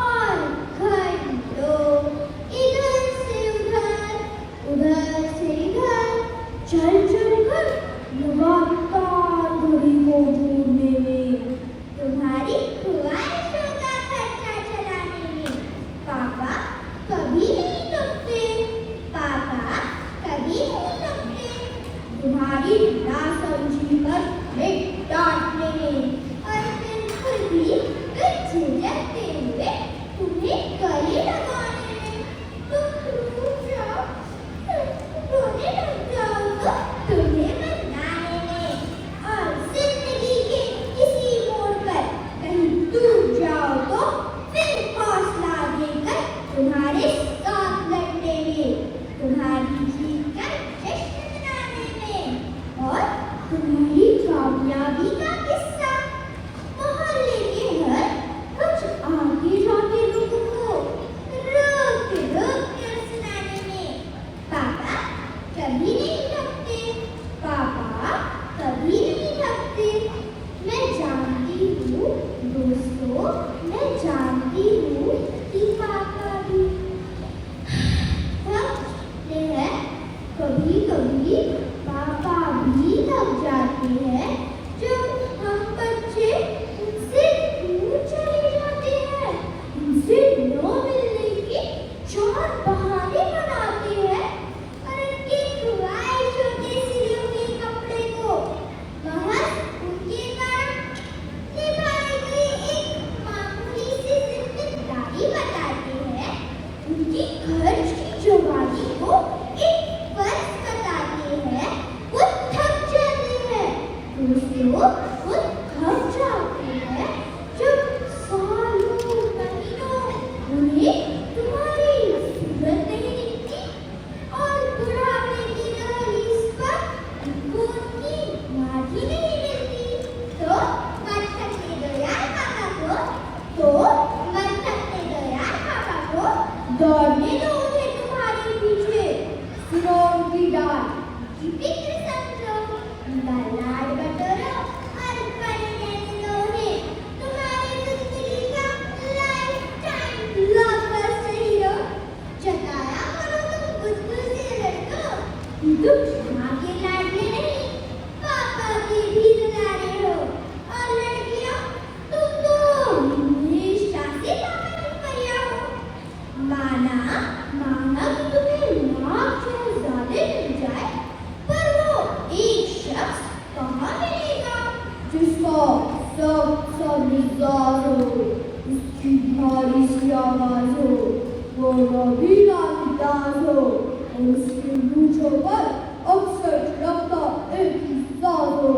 और घंटों इधर से उधर, उधर से इधर चल चल कर लगातार घड़ी को ढूंढने में, तुम्हारी ख्वाहिशों का खर्चा चलाने में। पापा कभी नहीं थकते, पापा कभी नहीं थकते, तुम्हारी नासमझी पर एक डांटने में, और फिर खुद भी कुछ झिझकते हुए तुम्हें गले लगाने में। तुम रूठ जाओ, रोने लग जाओ तो तुम्हें मनाने में, और जिंदगी के किसी मोड़ पर कहीं टूट जाओ तो फिर हौसला देकर तुम्हारे साथ लड़ने में, तुम्हारी जीत का जश्न मनाने में, और तुम्हारी कामयाबी का किस्सा मोहल्ले के हर कुछ आगे जाते लोगों को रोक रोक कर सुनाने में। पापा कभी नहीं थकते, पापा कभी नहीं थकते। मैं जानती हूँ दोस्तों, मैं जानती हूँ कि पापा भी थकते हैं। कभी कभी पापा भी थक जाते हैं जब हम बच्चे उनसे दूर चले जाते हैं, उनसे न मिलने के 4 बहाने बनाते हैं, और उनके ख्वाहिशों के सिले हुए कपड़े को महज उनके कारण निभाई गई एक मामूली सी जिम्मेदारी बताते हैं, उनकी खर्च की जुगाड़ी को एक फर्ज बताते हैं। वो थक जाते हैं दोस्तों, वो थक जाते हैं जब सालों महीनों उन्हें तुम्हारी सूरत नहीं दिखती, और बुढ़ापे की दहलीज पर उनको उनकी लाठी नहीं मिलती। तो मत थकने दो यार पापा को, तो मत थकने दो यार पापा को, दौड़ने दो उन्हें तुम्हारे पीछे। सुनो उनकी डांट की फिक्र समझो, उनका लाड बटोरो और बड़े रहने दो उन्हें। तुम्हारी जिंदगी का लाइफ टाइम ब्लॉकबस्टर हीरो जताया करो तुम बुलबुल से लड़को कि तुम माँ के लाडले नहीं, पापा के भी दुलारे हो। और लड़कियों, तुम तो हमेशा से पापा की परियां हो। माना कि तुम्हें लाख शहजादे मिल जाए, पर वो एक शख्स कहाँ मिलेगा जिसका सब मिजाज हो, उसकी भारी सी आवाज हो, वो नबीला अंदाज हो, और उसके मुझ पर अक्सर लगता एक किस्सा हो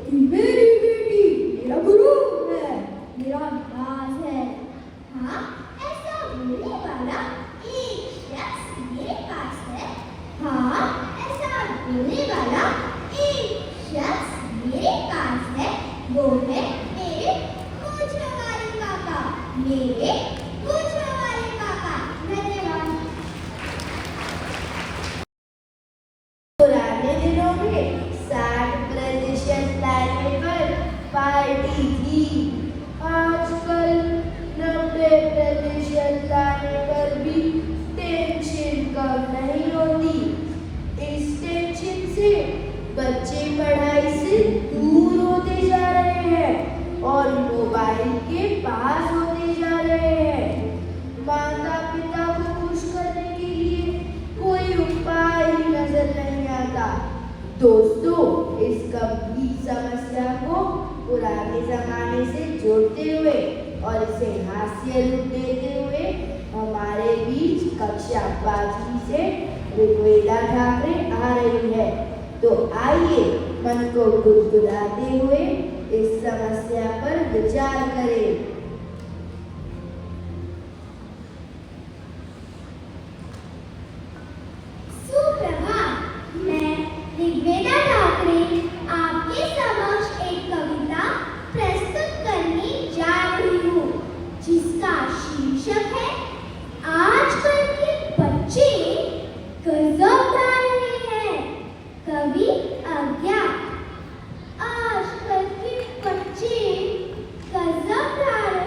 कि मेरी बेटी मेरा गुरु है, मेरा नाज है। हाँ, ऐसा बोलने वाला एक शख्स मेरे पास है। हाँ, ऐसा बोलने वाला एक शख्स मेरे पास है। वो है मेरे पूछने वाले पापा, मेरे पूछने वाले पापा। धन्यवाद। पुराने दिनों में 60% लाने पर पार्टी थी। आजकल 90% लाने पर भी टेंशन कम नहीं होती। इस टेंशन से बच्चे पढ़ाई से दूर होते जा रहे हैं और मोबाइल के पास होते जा रहे हैं। माता पिता को खुश करने के लिए कोई उपाय ही नजर नहीं आता। दोस्तों, इस गंभीर समस्या को पुराने जमाने से जोड़ते हुए और इसे हास्य रूप देते हुए हमारे बीच कक्षा 5वीं से ऋग्वेदा ठाकरे आ रही है। तो आइए मन को गुदगुदाते हुए इस समस्या पर विचार करें। सुप्रभात, मैं ऋग्वेदा ठाकरे आपके समक्ष एक कविता प्रस्तुत करने जा रही हूँ, जिसका शीर्षक है आजकल के बच्चे गजब गा रहे हैं। कवि अज्ञात। आजकल के बच्चे गजब गा रहे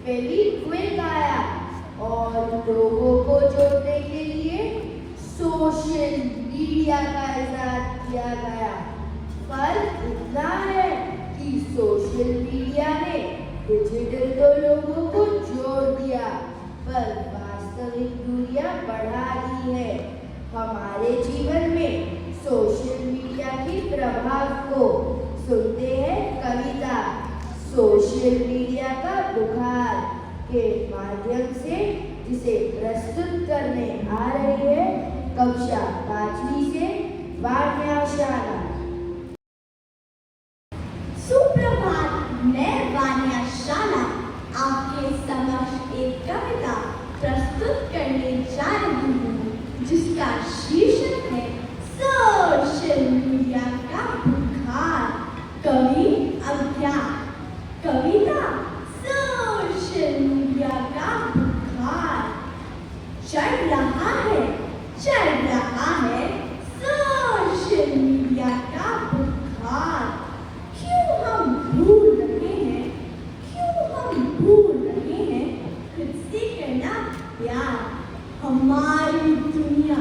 क्विक आया और लोगों को जोड़ने के लिए सोशल मीडिया का इजाद किया गया। फर्क इतना है कि सोशल मीडिया ने डिजिटल तो लोगों को जोड़ दिया पर वास्तविक दूरियां बढ़ा दी है। हमारे जीवन में सोशल मीडिया के प्रभाव को सुनते हैं कविता सोशल मीडिया का बुखार के माध्यम से, जिसे प्रस्तुत करने आ रही है कक्षा 5वीं से वान्या शाला। सुप्रभात, मैं वान्या शाला आपके समक्ष एक कविता प्रस्तुत करने जा रही हूँ जिसका शीर्षक है सोशल मीडिया का बुखार। कवि अज्ञात। कविता सोशल मीडिया का बुखार चढ़ रहा है सोशल मीडिया का बुखार। क्यों हम भूल रहे हैं खुद से करना प्यार। हमारी दुनिया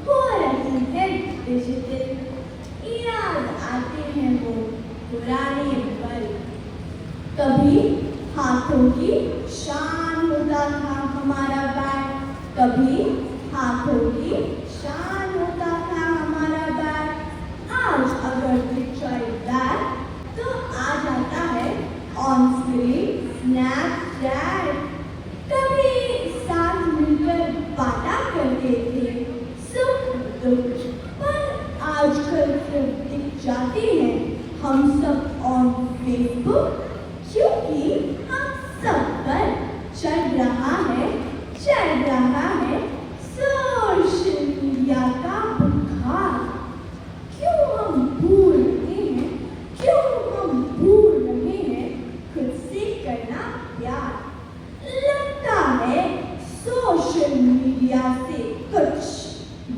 हो रही है डिजिटल, याद आते हैं वो पुराने पल। कभी हाथों की शान होता था हमारा बैग, कभी हाथों की शान होता था हमारा बैग। आज अगर पिक्चर बैग तो आ जाता है ऑन स्क्रीन स्नैपचैट। कभी साथ मिलकर बातें करते थे सुख दुख, पर आजकल सिर्फ दिख जाते हैं हम सब ऑन फेसबुक, क्योंकि हम सब पर चढ़ रहा है सोशल मीडिया का बुखार। क्यों हम भूल रहे हैं खुद से करना प्यार। लगता है सोशल मीडिया से कुछ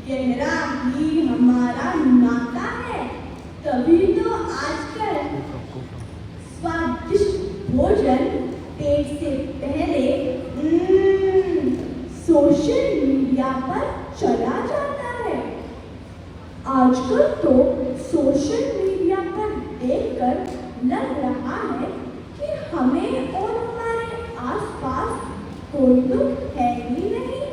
गहरा ही हमारा नाता है, तभी तो आजकल स्वादिष्ट भोजन पेट से पहले सोशल मीडिया पर चला जाता है। आजकल तो सोशल मीडिया पर देखकर लग रहा है कि हमें और हमारे आसपास कोई दुख है ही नहीं।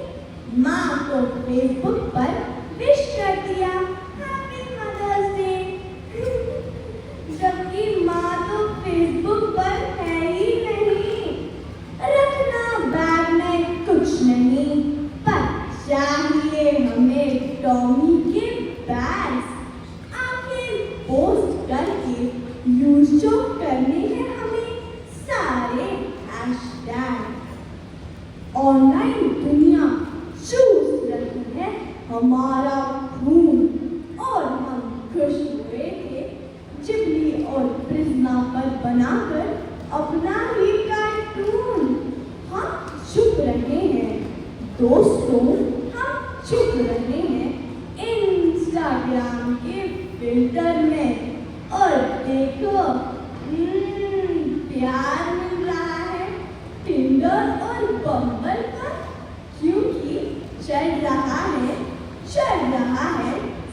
माँ को फेसबुक पर विश कर दिया हैप्पी मदर्स डे, जबकि माँ तो फेसबुक पर है ही नहीं। रखना बैग में कुछ नहीं, पर चाहिए हमें टॉमी के बैग्स। आखिर पोस्ट करके यूज जो करने हैं हमें सारे हैशटैग। ऑनलाइन दुनिया चूस रही है हमारा खून, और हम खुश हुए थे जिबली और प्रिज्मा पर बनाकर अपना ही कार्टून। हम चुप रहे हैं दोस्तों, हम चुप रहे हैं इंस्टाग्राम के फिल्टर में, और देखो प्यार मिल रहा है टिंडर और बम्बल पर, क्योंकि चढ़ रहा है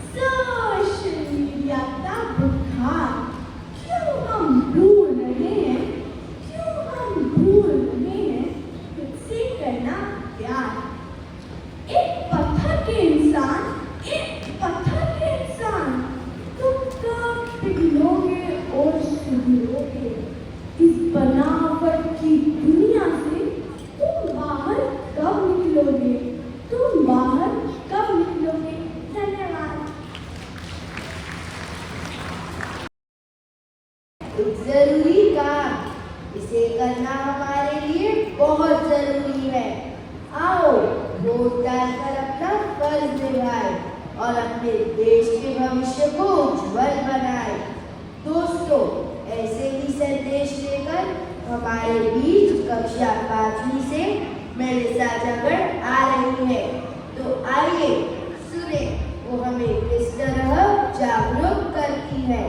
सोशल मीडिया का बुखार। क्यों हम भूल रहे हैं खुद से करना प्यार। एक पत्थर के इंसान तुम कब पिघलोगे और सुधरोगे। इस बनावट की दुनिया से तुम बाहर कब निकलोगे। धन्यवाद। एक जरूरी काम, इसे करना हमारे लिए बहुत जरूरी है। आओ वोट डालकर अपना फर्ज निभाएं और अपने देश के भविष्य को उज्जवल बनाएं। दोस्तों, ऐसे ही संदेश लेकर हमारे बीच कक्षा 5वीं से मेलिसा जगड़ आ रही है, तो आइए सुने वो हमें किस तरह जागरूक करती है।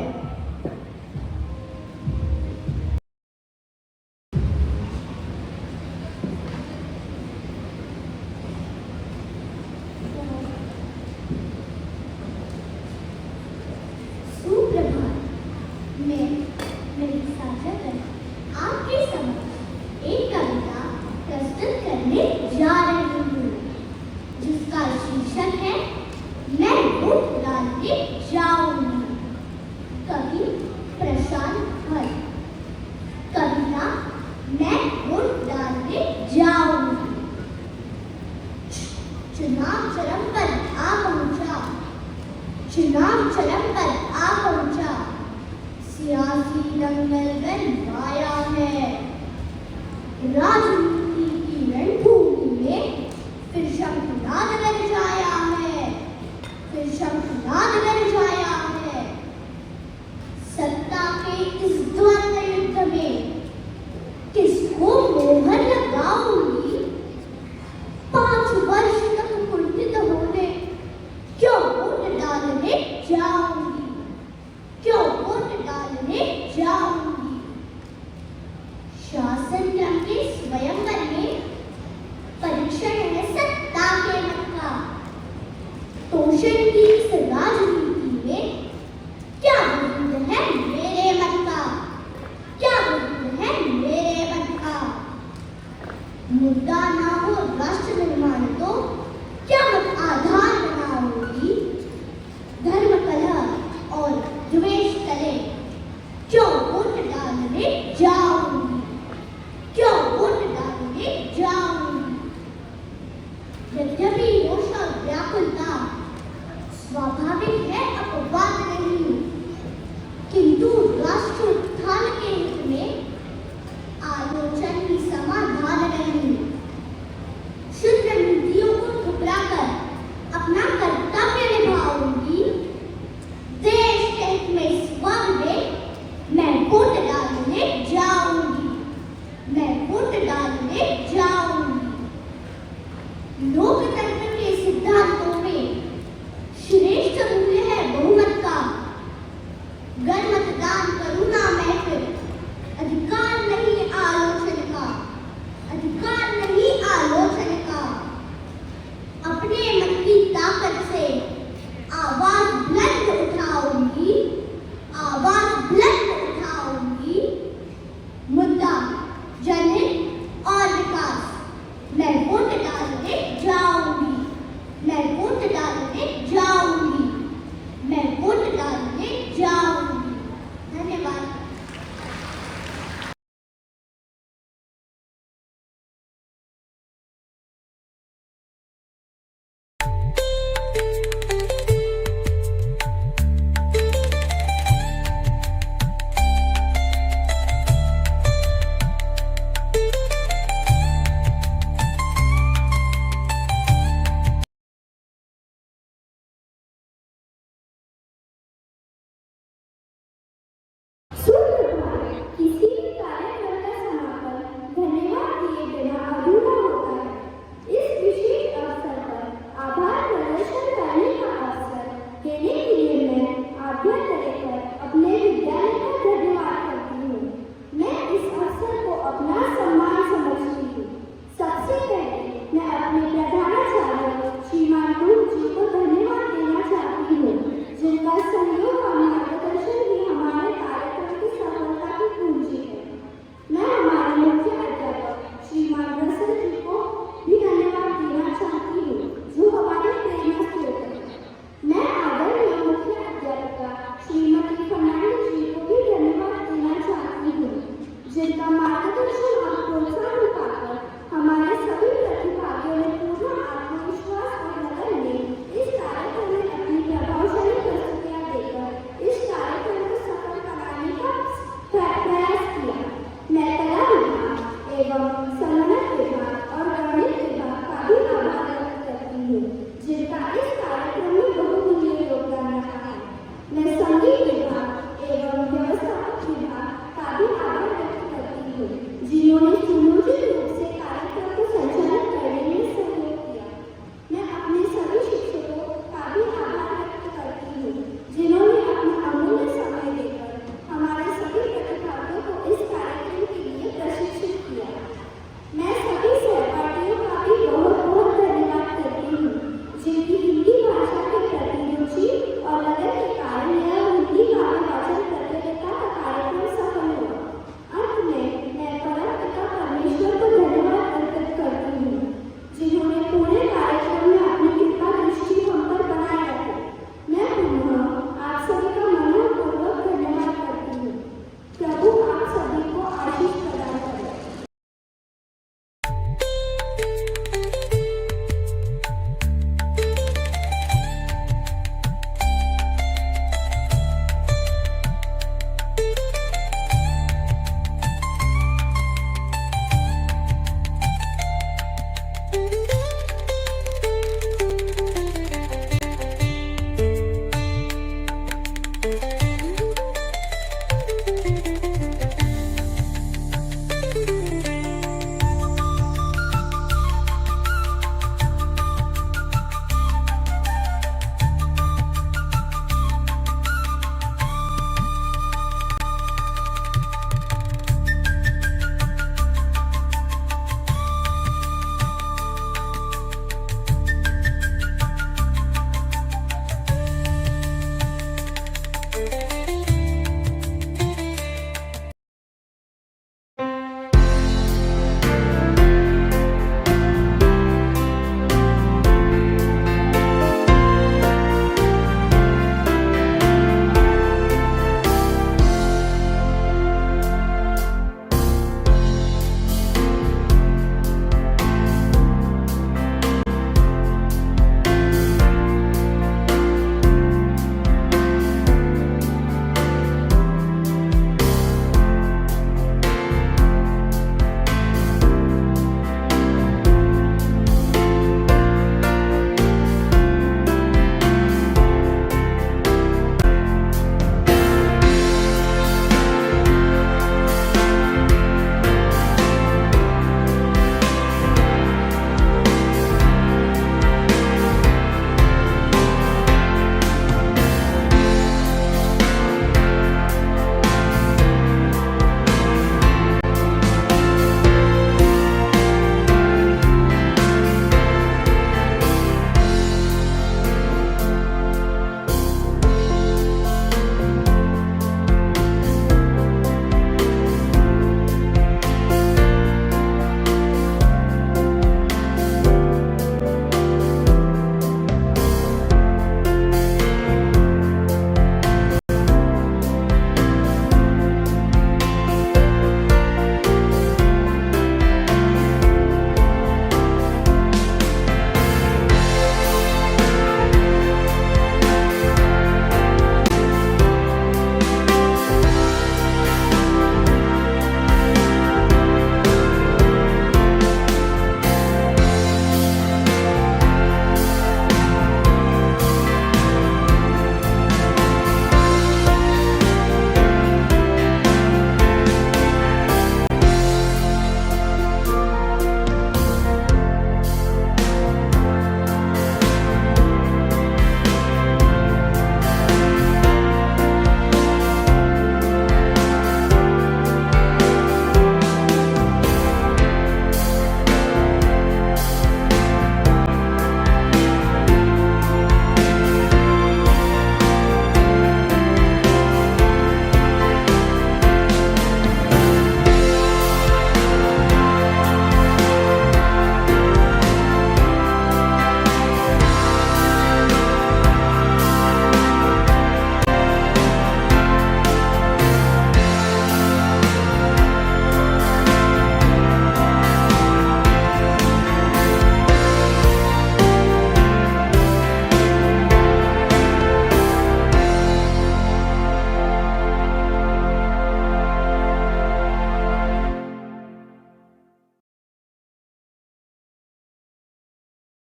राजनीति की रणभूमि में फिर शंखनाद गरजाया है, फिर शंखनाद गरजाया है। सत्ता के इस द्वंद्व युद्ध में किसको मोहर लगाऊंगी? 5 वर्ष तक कुंठित होने क्यों वोट डालने जाऊंगी, क्यों वोट डालने जाऊंगी? शासन क्रम के स्वयंवर में परीक्षण है सत्ता के मत का। तोषण की इस राजनीति में क्या विरुद्ध है मेरे मत का, क्या विरुद्ध है मेरे मत का? मुद्दा ना हो राष्ट्र निर्माण तो क्या मत आधार बनाओगी? धर्म कलह और द्वेष तले क्यों वोट डालने जाऊंगी, क्यों वोट डालने जाऊंगी? यद्यपि रोष और व्याकुलता स्वाभाविक है, अपवाद नहीं, किंतु राष्ट्र उत्थान के हित में आलोचन ही समाधान नहीं। शुद्ध नीतियों को ठुकराकर अपना कर्तव्य निभाऊंगी। देश के हित में इस वर्ग में मैं वोट डालने जाऊंगी, मैं वोट डालने जाऊंगी। लोकतंत्र के सिद्धांतों में श्रेष्ठ मूल्य है बहुमत का। गण मतदान